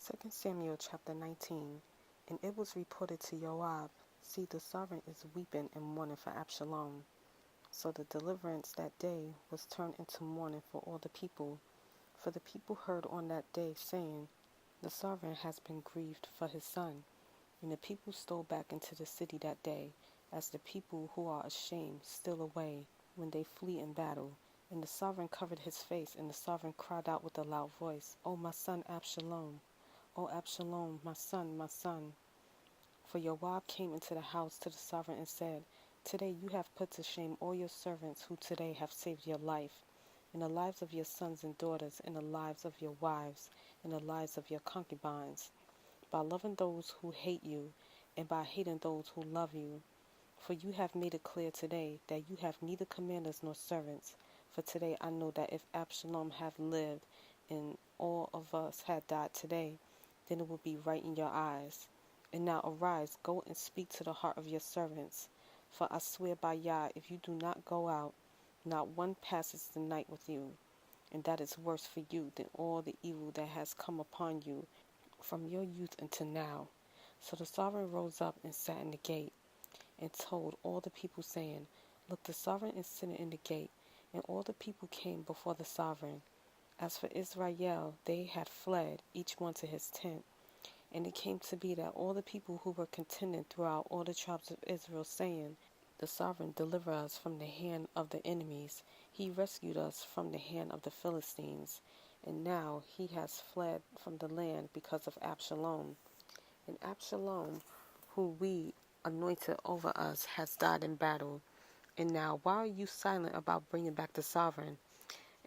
2 Samuel chapter 19. And it was reported to Joab, See, the sovereign is weeping and mourning for Absalom. So the deliverance that day was turned into mourning for all the people. For the people heard on that day, saying, The sovereign has been grieved for his son. And the people stole back into the city that day, as the people who are ashamed steal away when they flee in battle. And the sovereign covered his face, and the sovereign cried out with a loud voice, O my son Absalom! O Absalom, my son, my son. For Joab came into the house to the sovereign and said, Today you have put to shame all your servants who today have saved your life, and the lives of your sons and daughters, and the lives of your wives, and the lives of your concubines, by loving those who hate you, and by hating those who love you. For you have made it clear today that you have neither commanders nor servants. For today I know that if Absalom had lived, and all of us had died today, then it would be right in your eyes. And now arise, go and speak to the heart of your servants. For I swear by Yah, if you do not go out, not one passes the night with you. And that is worse for you than all the evil that has come upon you from your youth until now. So the sovereign rose up and sat in the gate, and told all the people, saying, Look, the sovereign is sitting in the gate. And all the people came before the sovereign. As for Israel, they had fled, each one to his tent. And it came to be that all the people who were contending throughout all the tribes of Israel, saying, The sovereign deliver us from the hand of the enemies. He rescued us from the hand of the Philistines. And now he has fled from the land because of Absalom. And Absalom, who we anointed over us, has died in battle. And now why are you silent about bringing back the sovereign?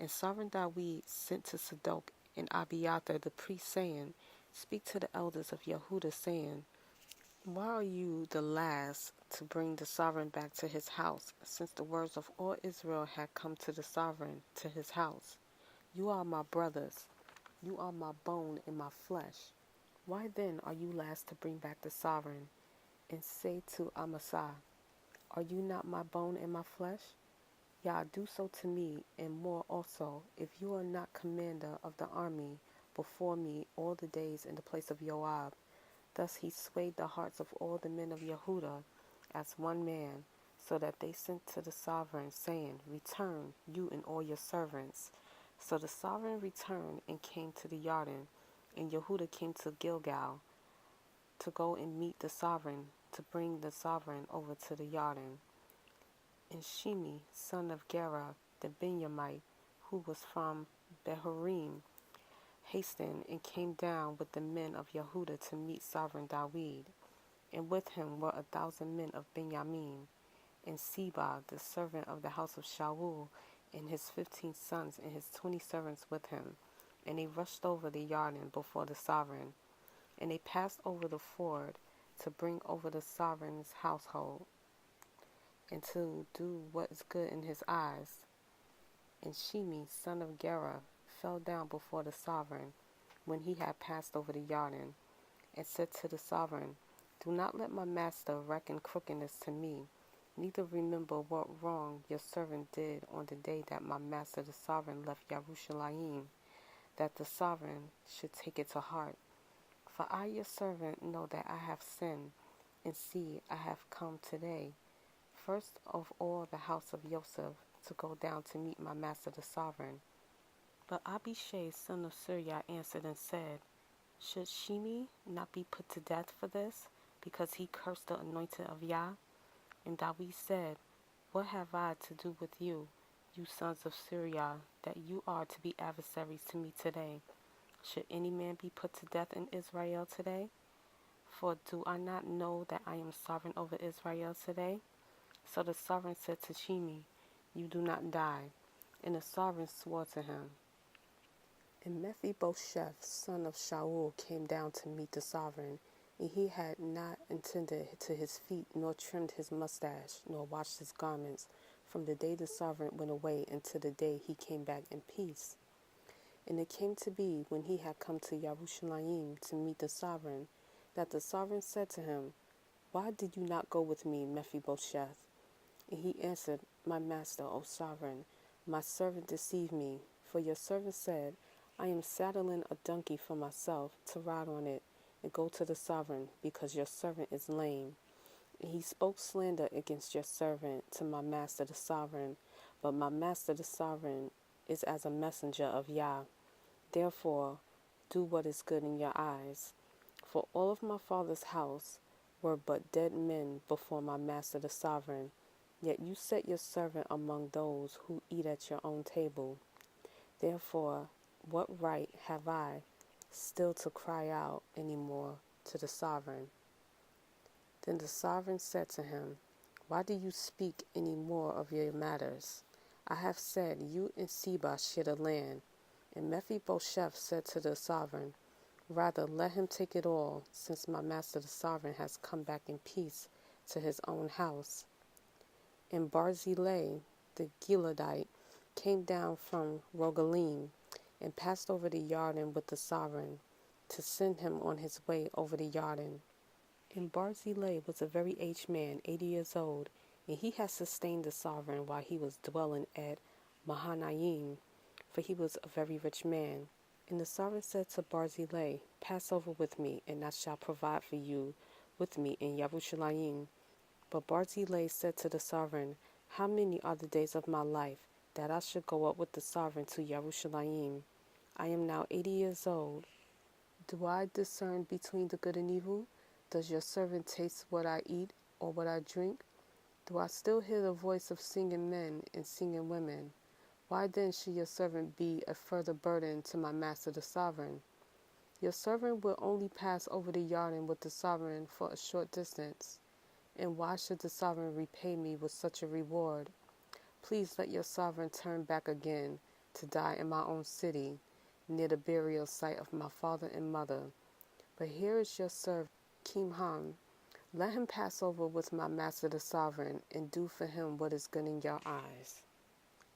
And sovereign David sent to Zadok and Abiathar the priest, saying, Speak to the elders of Yehudah, saying, Why are you the last to bring the sovereign back to his house, since the words of all Israel had come to the sovereign to his house? You are my brothers, you are my bone and my flesh. Why then are you last to bring back the sovereign? And say to Amasa, Are you not my bone and my flesh? Yah, do so to me, and more also, if you are not commander of the army before me all the days in the place of Joab. Thus he swayed the hearts of all the men of Yehudah as one man, so that they sent to the sovereign, saying, Return, you and all your servants. So the sovereign returned and came to the Jordan, and Yehudah came to Gilgal to go and meet the sovereign, to bring the sovereign over to the Jordan. And Shimei, son of Gera, the Benjamite, who was from Behorim, hastened and came down with the men of Yehudah to meet sovereign David. And with him were 1,000 men of Benjamin, and Seba, the servant of the house of Shaul, and his 15 sons and his 20 servants with him. And they rushed over the Jordan before the sovereign. And they passed over the ford to bring over the sovereign's household, and to do what is good in his eyes. And Shimei, son of Gera, fell down before the sovereign when he had passed over the Jordan, and said to the sovereign, Do not let my master reckon crookedness to me, neither remember what wrong your servant did on the day that my master the sovereign left Yerushalayim, that the sovereign should take it to heart. For I your servant know that I have sinned, and see, I have come today, first of all the house of Joseph, to go down to meet my master the sovereign. But Abishai, son of Seruiah, answered and said, Should Shimei not be put to death for this, because he cursed the anointed of Yah? And David said, What have I to do with you, you sons of Seruiah, that you are to be adversaries to me today? Should any man be put to death in Israel today? For do I not know that I am sovereign over Israel today? So the sovereign said to Shimei, You do not die. And the sovereign swore to him. And Mephibosheth, son of Shaul, came down to meet the sovereign, and he had not attended to his feet, nor trimmed his mustache, nor washed his garments, from the day the sovereign went away until the day he came back in peace. And it came to be, when he had come to Yerushalayim to meet the sovereign, that the sovereign said to him, Why did you not go with me, Mephibosheth? And he answered, My master, O sovereign, my servant deceived me, for your servant said, I am saddling a donkey for myself to ride on it and go to the sovereign, because your servant is lame. And he spoke slander against your servant to my master the sovereign, but my master the sovereign is as a messenger of Yah. Therefore, do what is good in your eyes. For all of my father's house were but dead men before my master the sovereign, yet you set your servant among those who eat at your own table. Therefore, what right have I still to cry out any more to the sovereign? Then the sovereign said to him, why do you speak any more of your matters? I have said, you and Seba share the land. And Mephibosheth said to the sovereign, rather let him take it all, since my master the sovereign has come back in peace to his own house. And Barzillai the Gileadite came down from Rogelim and passed over the Jordan with the sovereign, to send him on his way over the Jordan. And Barzillai was a very aged man, 80 years old, and he had sustained the sovereign while he was dwelling at Mahanaim, for he was a very rich man. And the sovereign said to Barzillai, pass over with me, and I shall provide for you with me in Yerushalayim. But Barzillai said to the sovereign, how many are the days of my life, that I should go up with the sovereign to Yerushalayim? I am now 80 years old. Do I discern between the good and evil? Does your servant taste what I eat or what I drink? Do I still hear the voice of singing men and singing women? Why then should your servant be a further burden to my master the sovereign? Your servant will only pass over the Jordan with the sovereign for a short distance. And why should the sovereign repay me with such a reward? Please let your sovereign turn back again to die in my own city, near the burial site of my father and mother. But here is your servant Kimham. Let him pass over with my master the sovereign, and do for him what is good in your eyes.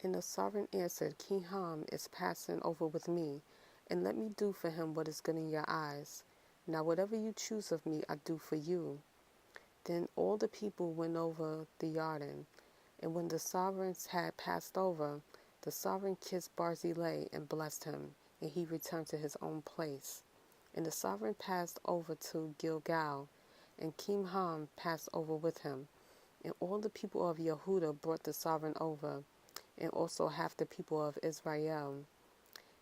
And the sovereign answered, Kimham is passing over with me, and let me do for him what is good in your eyes. Now whatever you choose of me, I do for you. Then all the people went over the Jordan, and when the sovereigns had passed over, the sovereign kissed Barzillai and blessed him, and he returned to his own place. And the sovereign passed over to Gilgal, and Kimham passed over with him. And all the people of Yehuda brought the sovereign over, and also half the people of Israel.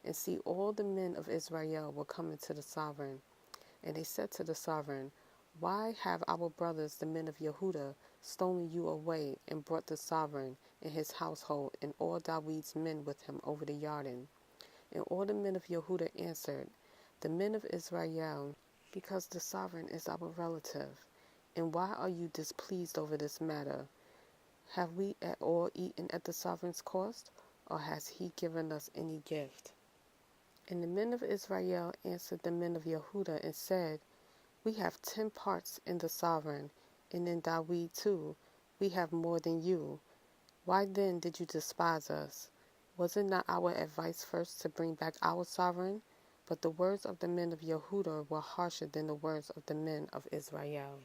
And see, all the men of Israel were coming to the sovereign. And they said to the sovereign, why have our brothers, the men of Yehuda, stolen you away and brought the sovereign and his household and all David's men with him over the Jordan? And all the men of Yehuda answered, the men of Israel, because the sovereign is our relative. And why are you displeased over this matter? Have we at all eaten at the sovereign's cost, or has he given us any gift? And the men of Israel answered the men of Yehuda and said, we have 10 parts in the sovereign, and in David too we have more than you. Why then did you despise us? Was it not our advice first to bring back our sovereign? But the words of the men of Yehuda were harsher than the words of the men of Israel.